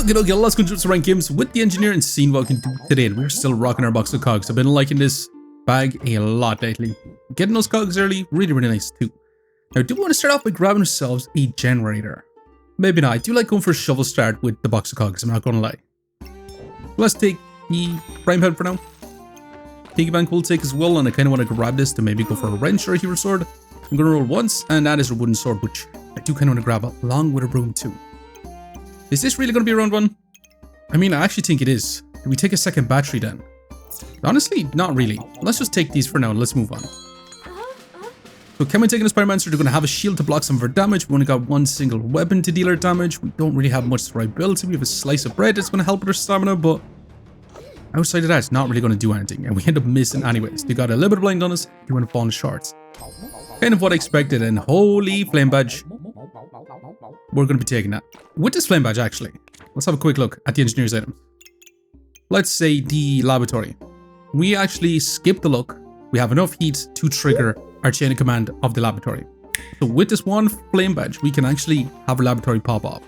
Okay, let's go to rank games with the engineer and seeing what we can do today. And we're still rocking our box of cogs. I've been liking this bag a lot lately. Getting those cogs early, really nice too. Now, do we want to start off by grabbing ourselves a generator? Maybe not. I do like going for a shovel start with the box of cogs, I'm not going to lie. Let's take the prime pan for now. Piggy bank will take as well, and I kind of want to grab this to maybe go for a wrench or a hero sword. I'm going to roll once, and that is a wooden sword, which I do kind of want to grab along with a broom too. Is this really going to be a round one? I mean, I actually think it is. Do we take a second battery then? Honestly, not really. Let's just take these for now and let's move on. So Chemist taking this Pyromancer, they're going to have a shield to block some of our damage. We only got one single weapon to deal our damage. We don't really have much to right build. We have a slice of bread that's going to help with our stamina, but outside of that, it's not really going to do anything. And we end up missing anyways. They got a little bit of blind on us. You want to fall in short. Kind of what I expected, and holy flame badge. We're going to be taking that. With this flame badge, actually, let's have a quick look at the engineer's items. Let's say the laboratory. We actually skip the look. We have enough heat to trigger our chain of command of the laboratory. So with this one flame badge, we can actually have our laboratory pop off,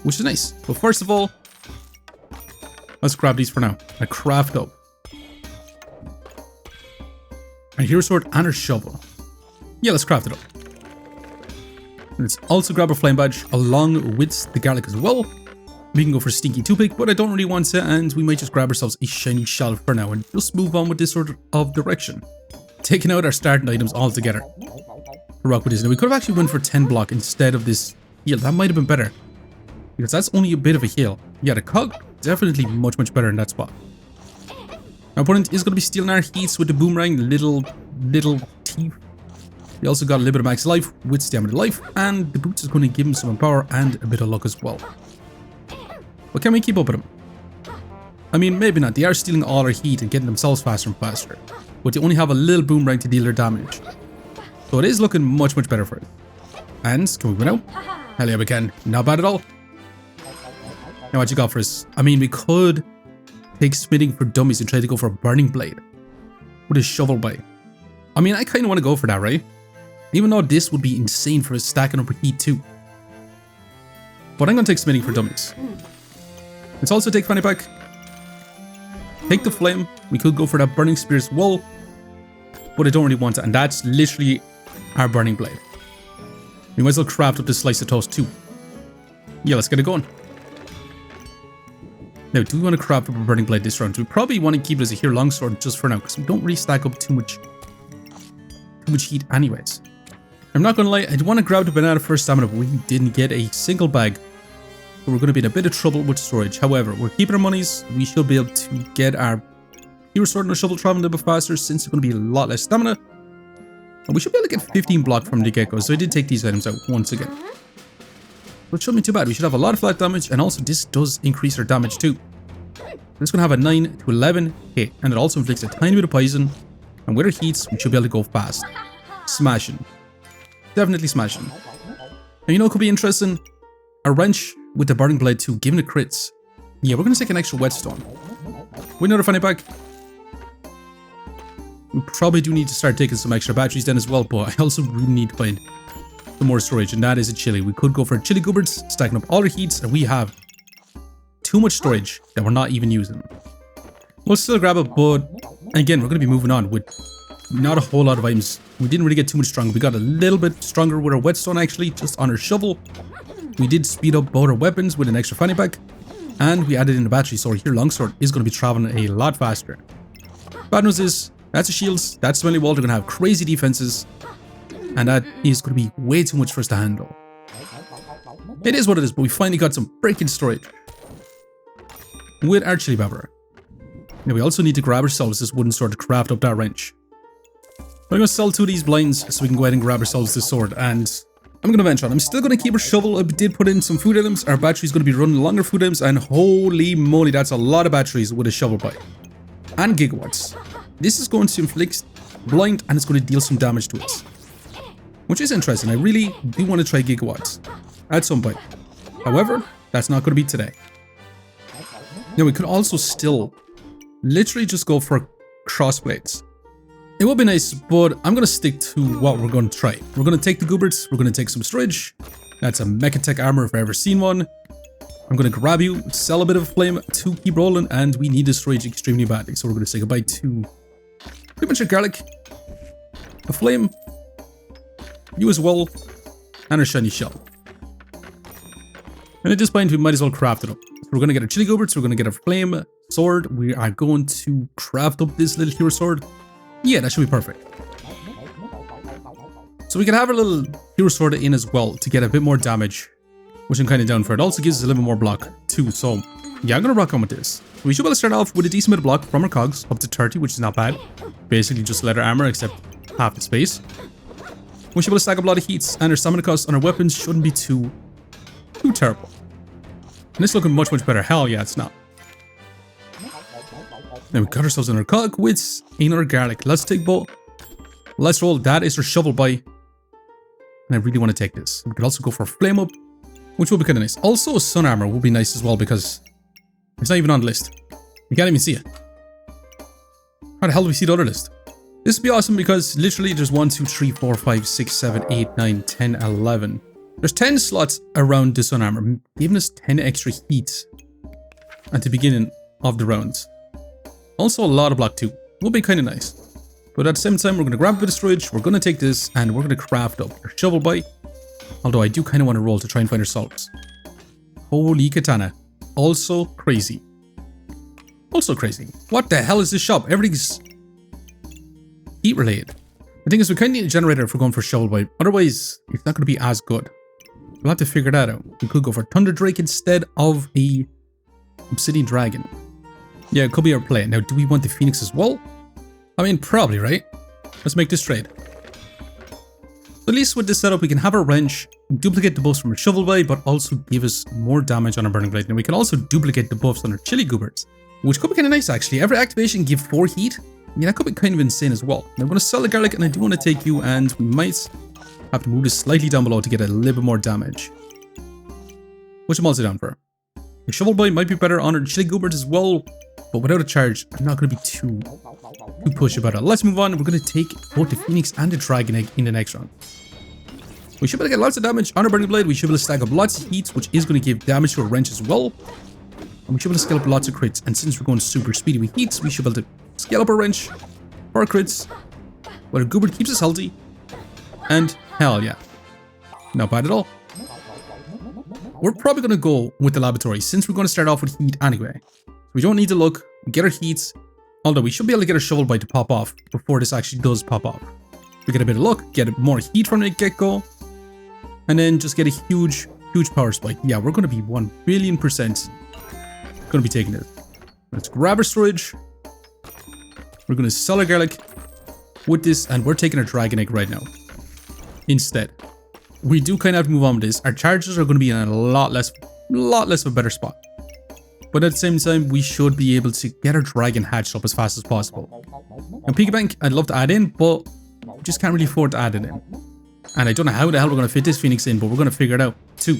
which is nice. But first of all, let's grab these for now. A craft up. A hero sword and a shovel. Yeah, let's craft it up. Let's also grab a flame badge along with the garlic as well. We can go for stinky toothpick, but I don't really want to, and we might just grab ourselves a shiny shell for now and just move on with this sort of direction. Taking out our starting items altogether. Rock with this. Now we could have actually went for 10 block instead of this heal. That might have been better, because that's only a bit of a heal. Yeah, the cog definitely much better in that spot. Our opponent is going to be stealing our heats with the boomerang, little teeth. He also got a little bit of max life with stamina life, and the boots is going to give him some power and a bit of luck as well. But can we keep up with him? I mean, maybe not. They are stealing all our heat and getting themselves faster and faster, but they only have a little boomerang to deal their damage. So it is looking much better for it. And can we win out? Hell yeah, we can. Not bad at all. Now what you got for us? I mean, we could take smithing for dummies and try to go for a burning blade with a shovel blade. I mean, I kind of want to go for that, right? Even though this would be insane for us stacking up our heat too. But I'm going to take smithing for dummies. Let's also take fanny pack. Take the flame. We could go for that burning spear as well, but I don't really want it, and that's literally our burning blade. We might as well craft up this slice of toast too. Yeah, let's get it going. Now, do we want to craft up a burning blade this round? We probably want to keep it as a hero longsword just for now, because we don't really stack up too much heat anyways. I'm not going to lie, I want to grab the banana for stamina, but we didn't get a single bag. So we're going to be in a bit of trouble with storage. However, we're keeping our monies. We should be able to get our hero sword and our shovel traveling a little bit faster, since it's going to be a lot less stamina. And we should be able to get 15 block from the get-go. So I did take these items out once again. But it shouldn't be too bad. We should have a lot of flat damage, and also this does increase our damage too. It's going to have a 9 to 11 hit, and it also inflicts a tiny bit of poison. And with our heats, we should be able to go fast. Smashing. Definitely smashing. And you know what could be interesting? A wrench with the burning blade too, giving it crits. Yeah, we're going to take an extra whetstone. With another fanny pack. We probably do need to start taking some extra batteries then as well, but I also really need to find some more storage, and that is a chili. We could go for chili goobers, stacking up all our heats, and we have too much storage that we're not even using. We'll still grab it, but again, we're going to be moving on with not a whole lot of items. We didn't really get too much stronger. We got a little bit stronger with our whetstone actually, just on our shovel. We did speed up both our weapons with an extra fanny pack, and we added in a battery, so our hero longsword is going to be traveling a lot faster. Bad news is, that's a shields, that's smelly wall, they're going to have crazy defenses, and that is going to be way too much for us to handle. It is what it is, but we finally got some freaking storage with our chili pepper. Now we also need to grab ourselves this wooden sword to craft up that wrench. I'm going to sell 2 of these blinds so we can go ahead and grab ourselves this sword, and I'm going to venture on. I'm still going to keep our shovel. I did put in some food items. Our battery's going to be running longer food items, and holy moly, that's a lot of batteries with a shovel bite. And gigawatts. This is going to inflict blind, and it's going to deal some damage to us, which is interesting. I really do want to try gigawatts at some point. However, that's not going to be today. Now we could also still literally just go for crossblades. It would be nice, but I'm going to stick to what we're going to try. We're going to take the goobers, we're going to take some storage. That's a Mechatech armor if I've ever seen one. I'm going to grab you, sell a bit of flame to keep rolling, and we need this storage extremely badly. So we're going to say goodbye to pretty much a garlic, a flame, you as well, and a shiny shell. And at this point, we might as well craft it up. So we're going to get a chili goobers, we're going to get a flame sword. We are going to craft up this little hero sword. Yeah, that should be perfect. So we can have a little hero sword in as well to get a bit more damage, which I'm kind of down for. It also gives us a little bit more block too. So yeah, I'm going to rock on with this. We should be able to start off with a decent bit of block from our cogs up to 30, which is not bad. Basically just leather armor except half the space. We should be able to stack up a lot of heats, and our stamina cost on our weapons shouldn't be too terrible. And it's looking much better. Hell yeah, it's not. Now we got ourselves another cog with another garlic. Let's take both. Let's roll. That is our shovel by. And I really want to take this. We could also go for flame up, which will be kind of nice. Also, sun armor will be nice as well because it's not even on the list. You can't even see it. How the hell do we see the other list? This would be awesome because literally there's 1, 2, 3, 4, 5, 6, 7, 8, 9, 10, 11. There's 10 slots around the sun armor, giving us 10 extra heat at the beginning of the round. Also a lot of block too. Will be kind of nice. But at the same time, we're going to grab a bit of storage, we're going to take this, and we're going to craft up our shovel by. Although I do kind of want to roll to try and find our salts. Holy katana. Also crazy. Also crazy. What the hell is this shop? Everything's heat related. The thing is, we kind of need a generator if we're going for shovel by. Otherwise, it's not going to be as good. We'll have to figure that out. We could go for Thunder Drake instead of a Obsidian Dragon. Yeah, it could be our play. Now, do we want the Phoenix as well? I mean, probably, right? Let's make this trade. So at least with this setup, we can have a wrench, duplicate the buffs from a shovel blade, but also give us more damage on our burning blade. Now we can also duplicate the buffs on our chili goobers, which could be kind of nice actually. Every activation give 4 heat. Yeah, that could be kind of insane as well. Now I'm going to sell the garlic, and I do want to take you, and we might have to move this slightly down below to get a little bit more damage, which I'm also down for. The shovel blade might be better on our chili goobers as well, but without a charge, I'm not going to be too pushy about it. Let's move on. We're going to take both the Phoenix and the Dragon Egg in the next round. We should be able to get lots of damage on our burning blade. We should be able to stack up lots of heats, which is going to give damage to our wrench as well. And we should be able to scale up lots of crits. And since we're going super speedy with heats, we should be able to scale up our wrench for our crits, but our goober keeps us healthy. And hell yeah, not bad at all. We're probably going to go with the laboratory since we're going to start off with heat anyway. We don't need to look, get our heats, although we should be able to get our shovel bite to pop off before this actually does pop off. We get a bit of luck, get more heat from the get-go, and then just get a huge power spike. Yeah, we're going to be 1,000,000,000% going to be taking it. Let's grab our storage. We're going to sell our garlic with this, and we're taking our dragon egg right now. Instead, we do kind of have to move on with this. Our charges are going to be in a lot less of a better spot. But at the same time, we should be able to get our dragon hatched up as fast as possible. Now, piggy bank, I'd love to add in, but we just can't really afford to add it in. And I don't know how the hell we're going to fit this Phoenix in, but we're going to figure it out too.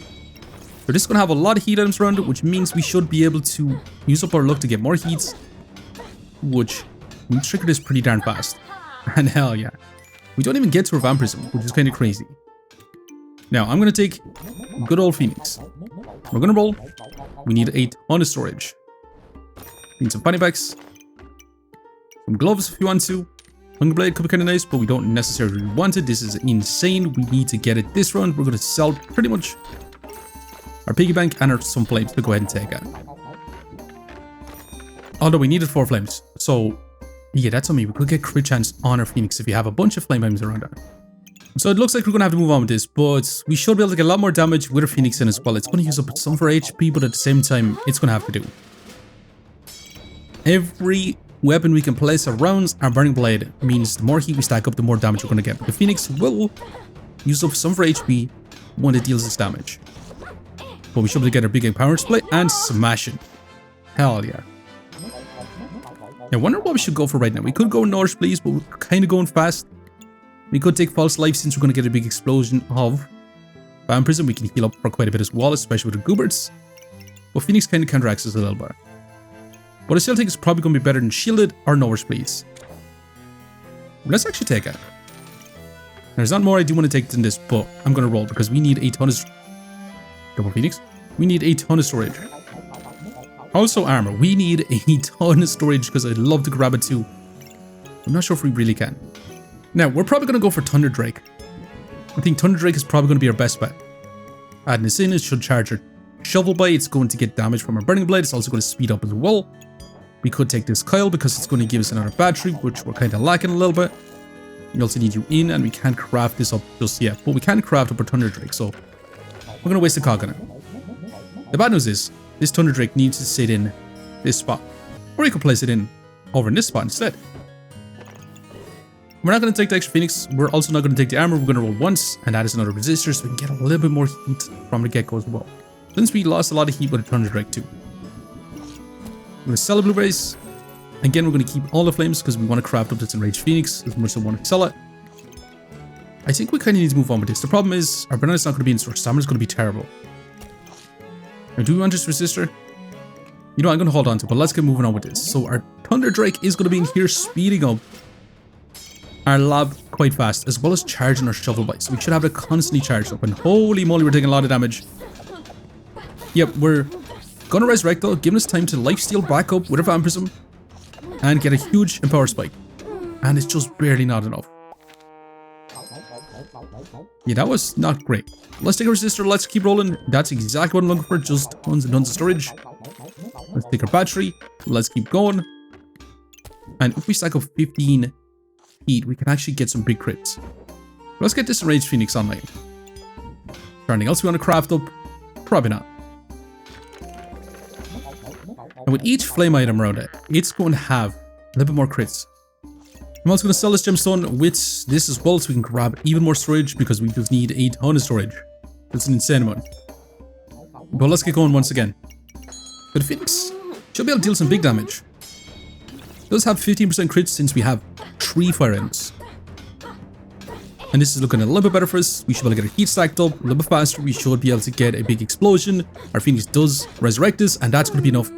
So this is going to have a lot of heat items around it, which means we should be able to use up our luck to get more heats, which we trigger this pretty darn fast. And hell yeah, we don't even get to our vampirism, which is kind of crazy. Now I'm going to take good old Phoenix. We're going to roll. We need a ton of storage. We need some fanny packs, some gloves if you want to. Hunger blade could be kind of nice, but we don't necessarily want it. This is insane. We need to get it this round. We're going to sell pretty much our piggy bank and some flames to go ahead and take it. Although we needed 4 flames. So yeah, that's on me. We could get crit chance on our Phoenix if you have a bunch of flame items around it. So it looks like we're going to have to move on with this, but we should be able to get a lot more damage with our Phoenix in as well. It's going to use up some of our HP, but at the same time, it's going to have to do. Every weapon we can place around our burning blade means the more heat we stack up, the more damage we're going to get. But the Phoenix will use up some of our HP when it deals this damage. But we should be able to get our big power display and smash it. Hell yeah. I wonder what we should go for right now. We could go Norse, please, but we're kind of going fast. We could take false life since we're going to get a big explosion of vampirism. We can heal up for quite a bit as well, especially with the goobers. But Phoenix kind of counteracts us a little bit. But I still think it's probably going to be better than shielded or Norse, please. Let's actually take it. There's not more I do want to take than this, but I'm going to roll because we need a ton of double Phoenix. We need a ton of storage. Also armor. We need a ton of storage because I'd love to grab it too. I'm not sure if we really can. Now, we're probably going to go for Thunder Drake. I think Thunder Drake is probably going to be our best bet. Adding this in, it should charge our Shovel Blade. It's going to get damage from our Burning Blade. It's also going to speed up as well. We could take this Kyle because it's going to give us another battery, which we're kind of lacking a little bit. We also need you in, and we can't craft this up just yet. But we can craft up our Thunder Drake, so we're going to waste a cog on it. The bad news is, this Thunder Drake needs to sit in this spot. Or you could place it in over in this spot instead. We're not going to take the extra Phoenix. We're also not going to take the armor. We're going to roll once, and that is another resistor, so we can get a little bit more heat from the get-go as well. Since we lost a lot of heat with the Thunder Drake too. We're going to sell the blueberries. Again, we're going to keep all the flames because we want to craft up this Enraged Phoenix as much as I want to sell it. I think we kind of need to move on with this. The problem is our banana's not going to be in store. Stamina's going to be terrible. Now, do we want this resistor? You know, I'm going to hold on to it, but let's get moving on with this. So our Thunder Drake is going to be in here speeding up our lab quite fast, as well as charging our Shovel Blade. So we should have it constantly charged up. And holy moly, we're taking a lot of damage. Yep, we're gonna resurrect though, giving us time to lifesteal back up with our vampirism and get a huge empower spike. And it's just barely not enough. Yeah, that was not great. Let's take a resistor, let's keep rolling. That's exactly what I'm looking for, just tons and tons of storage. Let's take our battery, let's keep going. And if we stack up 15 heat, we can actually get some big crits. Let's get this Enraged Phoenix online. Anything else we want to craft up? Probably not. And with each flame item around it, it's going to have a little bit more crits. I'm also going to sell this gemstone with this as well so we can grab even more storage because we just need a ton of storage. That's an insane amount. But let's get going once again. But the Phoenix should be able to deal some big damage. It does have 15% crits since we have 3 fire items. And this is looking a little bit better for us. We should be able to get our heat stacked up a little bit faster. We should be able to get a big explosion. Our Phoenix does resurrect us, and that's going to be enough.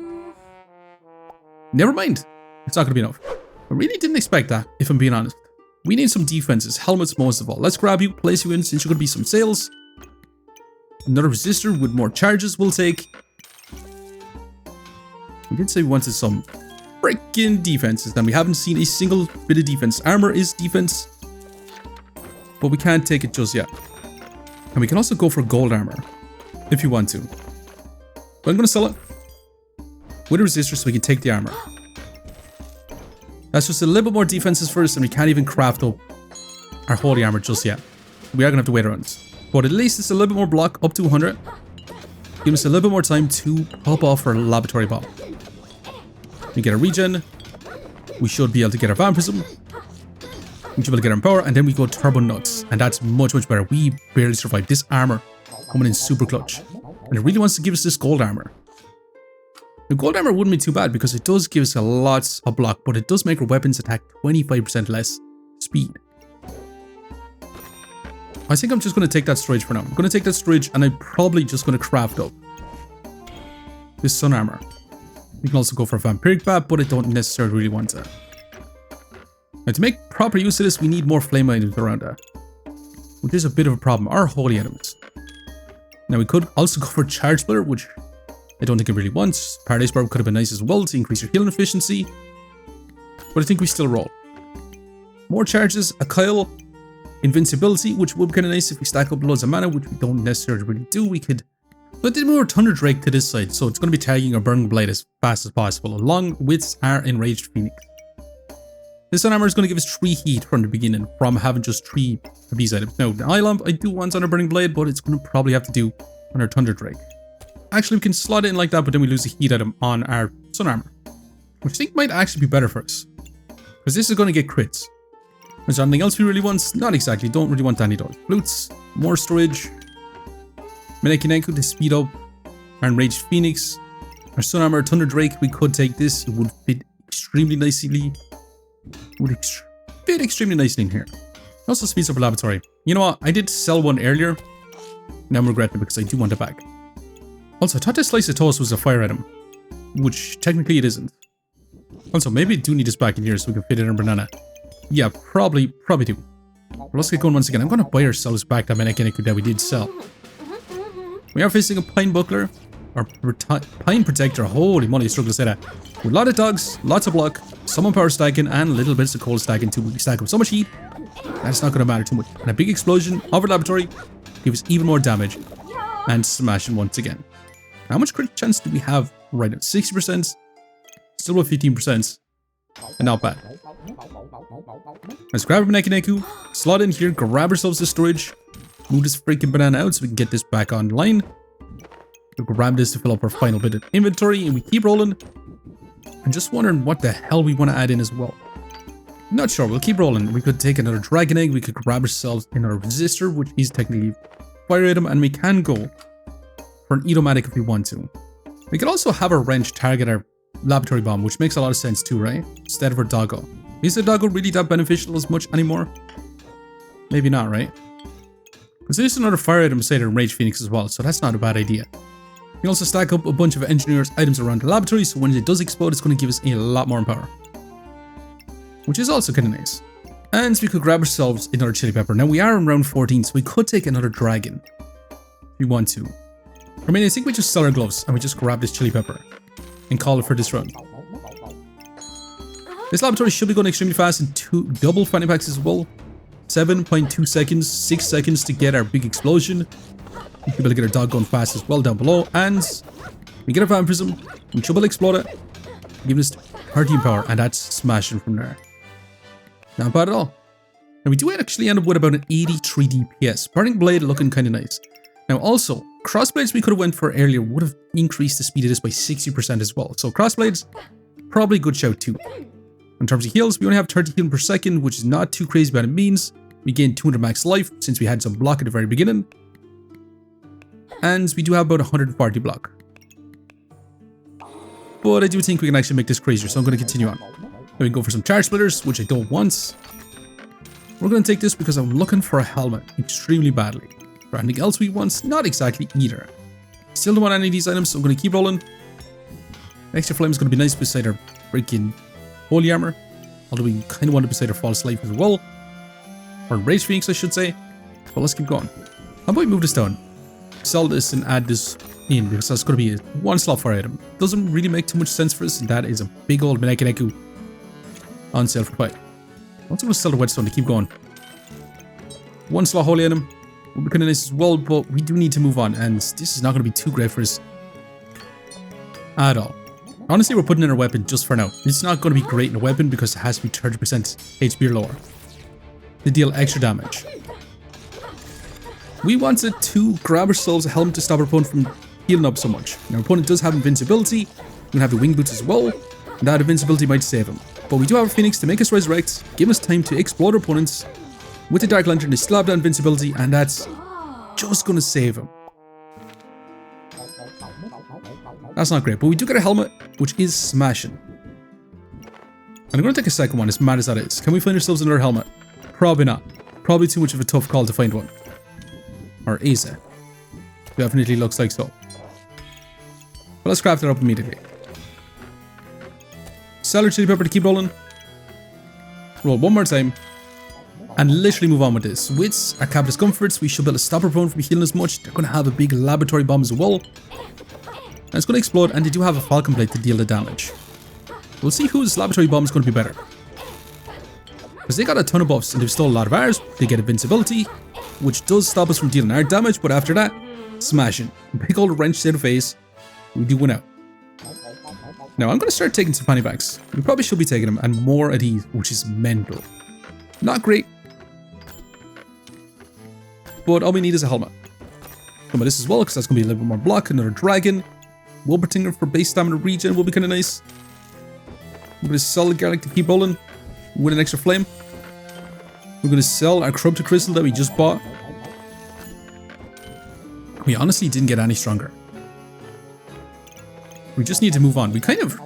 Never mind. It's not going to be enough. I really didn't expect that, if I'm being honest. We need some defenses, helmets most of all. Let's grab you, place you in since you're going to be some sales. Another resistor with more charges we'll take. We did say we wanted some freaking defenses, and we haven't seen a single bit of defense. Armor is defense, but we can't take it just yet. And we can also go for gold armor if you want to. But I'm going to sell it with a resistor so we can take the armor. That's just a little bit more defenses first, and we can't even craft up our holy armor just yet. We are going to have to wait around. But at least it's a little bit more block, up to 100. Give us a little bit more time to pop off our laboratory bomb. We get a regen. We should be able to get our vampirism. We should be able to get our power, and then we go turbo nuts. And that's much, much better. We barely survived. This armor coming in super clutch. And it really wants to give us this gold armor. The gold armor wouldn't be too bad because it does give us a lot of block, but it does make our weapons attack 25% less speed. I think I'm just going to take that storage for now. I'm going to take that storage, and I'm probably just going to craft up this sun armor. We can also go for a vampiric bat, but I don't necessarily really want that. Now, to make proper use of this, we need more flame items around that, which is a bit of a problem. Our holy items. Now, we could also go for charge splitter, which I don't think it really wants. Paradise Barb could have been nice as well to increase your healing efficiency, but I think we still roll. More charges, a Kyle, invincibility, which would be kind of nice if we stack up loads of mana, which we don't necessarily really do. We could, but then move our Thunder Drake to this side, so it's going to be tagging our Burning Blade as fast as possible, along with our Enraged Phoenix. This sun armor is going to give us 3 heat from the beginning, from having just 3 of these items. Now, the eye lamp I do want on our Burning Blade, but it's going to probably have to do on our Thunder Drake. Actually, we can slot it in like that, but then we lose a heat item on our sun armor, which I think might actually be better for us, because this is going to get crits. Is there anything else we really want? Not exactly. Don't really want any of those. Flutes, more storage, Menekinenku to speed up our Enraged Phoenix, our sun armor, Thunder Drake. We could take this. It would fit extremely nicely. It would fit extremely nicely in here. It also speeds up our laboratory. You know what? I did sell one earlier. Now I'm regretting it because I do want it back. Also, I thought this slice of toast was a fire item, which technically it isn't. Also, maybe I do need this back in here so we can fit it in a banana. Yeah, probably do. But let's get going once again. I'm going to buy ourselves back that Menekinenku that we did sell. We are facing a Pine Buckler. our Pine Protector, holy moly, I struggle to say that. With a lot of dogs, lots of block, some power stacking, and little bits of coal stacking too. We stack up so much heat, that's not going to matter too much. And a big explosion of our laboratory gives us even more damage and smashing once again. How much crit chance do we have right now? 60%, still about 15%, and not bad. Let's grab our Neku, slot in here, grab ourselves the storage, move this freaking banana out so we can get this back online. We'll grab this to fill up our final bit of inventory, and we keep rolling. I'm just wondering what the hell we want to add in as well. Not sure, we'll keep rolling. We could take another dragon egg, we could grab ourselves another resistor, which is technically fire item, and we can go for an Edomatic if we want to. We could also have our wrench target our laboratory bomb, which makes a lot of sense too, right? Instead of our doggo. Is the doggo really that beneficial as much anymore? Maybe not, right? Because there's another fire item say in Rage Phoenix as well, so that's not a bad idea. We can also stack up a bunch of engineers' items around the laboratory, so when it does explode, it's going to give us a lot more power. Which is also kind of nice. And we could grab ourselves another chili pepper. Now we are in round 14, so we could take another dragon. If we want to. I mean, I think we just sell our gloves and we just grab this chili pepper and call it for this round. This laboratory should be going extremely fast in double fanny packs as well. 7.2 seconds, 6 seconds to get our big explosion. We'll be able to get our dog going fast as well down below. And we get our vampirism. We should be able to explode it. Giving us 13 power, and that's smashing from there. Not bad at all. Now we do actually end up with about an 83 DPS. Burning Blade looking kind of nice. Now also, crossblades we could have went for earlier would have increased the speed of this by 60% as well. So crossblades, probably a good shout too. In terms of heals, we only have 30 healing per second, which is not too crazy by any means. We gain 200 max life since we had some block at the very beginning. And we do have about 140 block. But I do think we can actually make this crazier, so I'm going to continue on. Then we can go for some charge splitters, which I don't want. We're going to take this because I'm looking for a helmet extremely badly. For anything else we want, not exactly either. Still don't want any of these items, so I'm going to keep rolling. Extra flame is going to be nice beside our freaking holy armor. Although we kind of want it beside our false life as well. Or Rage Phoenix, I should say. But let's keep going. How about we move this down? Sell this and add this in, because that's going to be a one slot fire item. Doesn't really make too much sense for us, and that is a big old Neku on sale for 5. I'm also going to sell the whetstone to keep going. One slot holy item would be kind of nice as well, but we do need to move on, and this is not going to be too great for us at all. Honestly, we're putting in our weapon just for now. It's not going to be great in a weapon because it has to be 30% HP or lower to deal extra damage. We wanted to grab ourselves a helmet to stop our opponent from healing up so much. Now, our opponent does have invincibility. We can have the wing boots as well, and that invincibility might save him. But we do have a Phoenix to make us resurrect, give us time to explode our opponents. With the Dark Lantern, they still have that invincibility, and that's just going to save him. That's not great, but we do get a helmet, which is smashing. And I'm going to take a second one, as mad as that is. Can we find ourselves another helmet? Probably not. Probably too much of a tough call to find one. Or is it? Definitely looks like so. But let's craft it up immediately. Sell our chili pepper to keep rolling. Roll one more time. And literally move on with this. With our Cap Discomforts, we should be able to stop our opponent from healing as much. They're going to have a big laboratory bomb as well. And it's going to explode, and they do have a Falcon Blade to deal the damage. We'll see whose laboratory bomb is going to be better. Because they got a ton of buffs, and they've stolen a lot of ours. They get invincibility, which does stop us from dealing our damage, but after that, smashing. Big old wrench to the face. We do win out. Now, I'm going to start taking some fanny packs. We probably should be taking them, and more of these, which is mental. Not great. But all we need is a helmet. Some of this as well, because that's going to be a little bit more block. Another dragon. Wilbertinger for base stamina regen will be kind of nice. We're going to sell the garlic to keep rolling. Win an extra flame. We're going to sell our corrupted crystal that we just bought. We honestly didn't get any stronger. We just need to move on. We kind of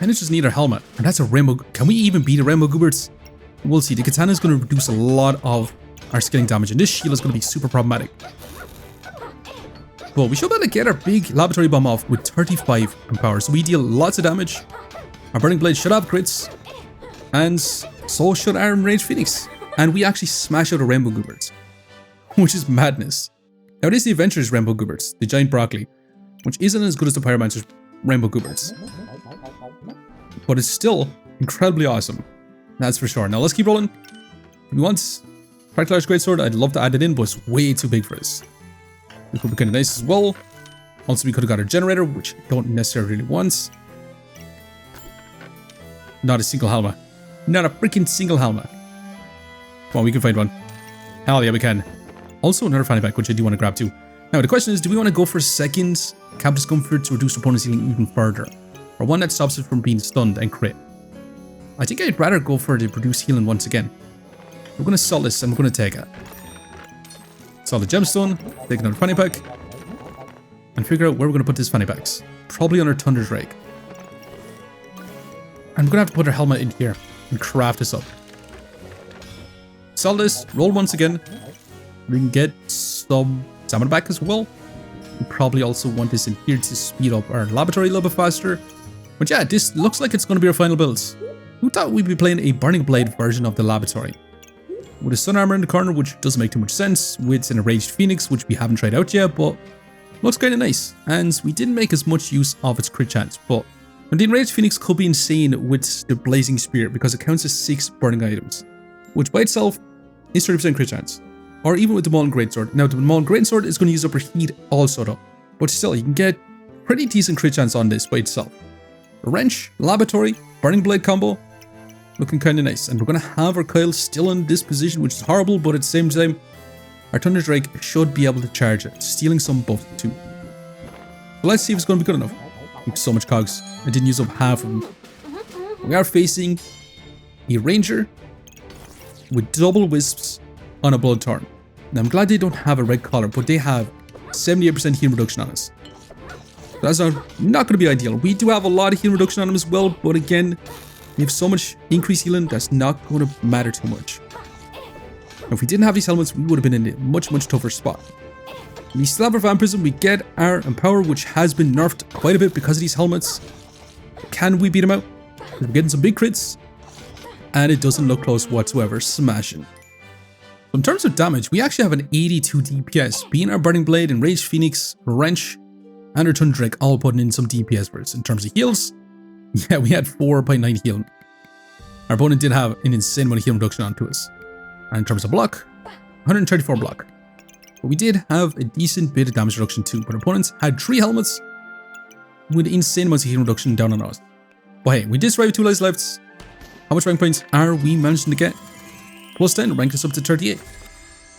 just need our helmet. And that's a rainbow. Can we even beat a rainbow goobers? We'll see. The katana is going to reduce a lot of our skilling damage. And this shield is going to be super problematic. But we should be able to get our big laboratory bomb off with 35 in power. So we deal lots of damage. Our Burning Blade should have crits. And so should our Rage Phoenix. And we actually smash out a rainbow goobers. Which is madness. Now it is the Adventurer's Rainbow Goobers, the giant broccoli, which isn't as good as the Pyromancer's Rainbow Goobers. But it's still incredibly awesome. That's for sure. Now let's keep rolling. If we want Practical Arts Greatsword, I'd love to add it in, but it's way too big for us. This would be kind of nice as well. Also, we could have got a generator, which I don't necessarily really want. Not a single Halma. Not a freaking single Halma. Come on, we can find one. Hell yeah, we can. Also, another fanny pack, which I do want to grab too. Now, the question is, do we want to go for a second Camp Discomfort to reduce opponent's healing even further? Or one that stops it from being stunned and crit? I think I'd rather go for the reduce healing once again. We're going to sell this and we're going to take it. Sell the gemstone, take another fanny pack, and figure out where we're going to put these fanny packs. Probably on our Thunder Drake. And we're going to have to put our helmet in here and craft this up. Sell this, roll once again. We can get some stamina back as well. We probably also want this in here to speed up our laboratory a little bit faster. But yeah, this looks like it's going to be our final build. Who thought we'd be playing a Burning Blade version of the laboratory? With a sun armor in the corner, which doesn't make too much sense, with an enraged phoenix, which we haven't tried out yet, but looks kind of nice. And we didn't make as much use of its crit chance, but the enraged phoenix could be insane with the blazing spear because it counts as 6 burning items, which by itself is 30% crit chance. Or even with the Mauled Greatsword. Now the Mauled Greatsword is going to use up her heat also though, but still you can get pretty decent crit chance on this by itself. A wrench, laboratory, burning blade combo, looking kind of nice. And we're going to have our Kyle still in this position, which is horrible, but at the same time, our Thunder Drake should be able to charge it, stealing some buff too. So let's see if it's going to be good enough. We have so much cogs. I didn't use up half of them. We are facing a Ranger with double Wisps on a Bloodthorn. Now I'm glad they don't have a red collar, but they have 78% heal reduction on us. So that's not going to be ideal. We do have a lot of heal reduction on them as well, but again, we have so much increased healing that's not going to matter too much. Now, if we didn't have these helmets, we would have been in a much tougher spot. We still have our Vampirism, we get our Empower, which has been nerfed quite a bit because of these helmets. Can we beat them out? We're getting some big crits, and it doesn't look close whatsoever. Smashing. So in terms of damage, we actually have an 82 DPS, being our Burning Blade, Enraged Phoenix, Wrench, and our Thunder Drake all putting in some DPS for us. In terms of heals, yeah, we had 4.9 healing. Our opponent did have an insane amount of healing reduction onto us. And in terms of block, 134 block. But we did have a decent bit of damage reduction too, but our opponents had 3 helmets with insane amounts of healing reduction down on us. But hey, we did survive 2 lives left. How much rank points are we managing to get? Plus 10, rank us up to 38.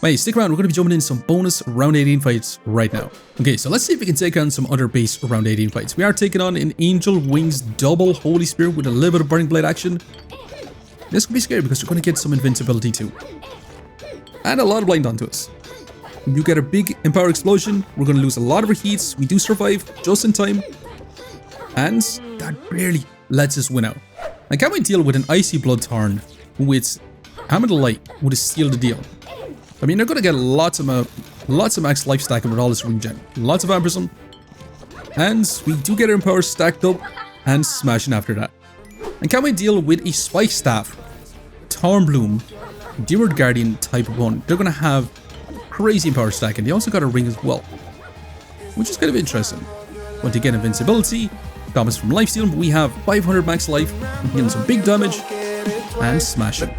Wait, stick around, we're going to be jumping in some bonus round 18 fights right now. Okay, so let's see if we can take on some other base round 18 fights. We are taking on an Angel Wings double Holy Spear with a little bit of Burning Blade action. This could be scary because we're going to get some invincibility too. And a lot of blind onto us. You get a big Empower Explosion, we're going to lose a lot of our heats. We do survive just in time. And that barely lets us win out. Now, can we deal with an Icy Bloodthorn with Hammer the Light would seal the deal? I mean, they're going to get lots of max life stacking with all this regen. Lots of Vampirism. And we do get our Empower stacked up and smashing after that. And can we deal with a Spike Staff, Thornbloom, Deerwood Guardian type of one? They're going to have crazy Empower stacking. They also got a ring as well, which is kind of interesting. But to get invincibility, damage from lifesteal, we have 500 max life, dealing some big damage, and smashing.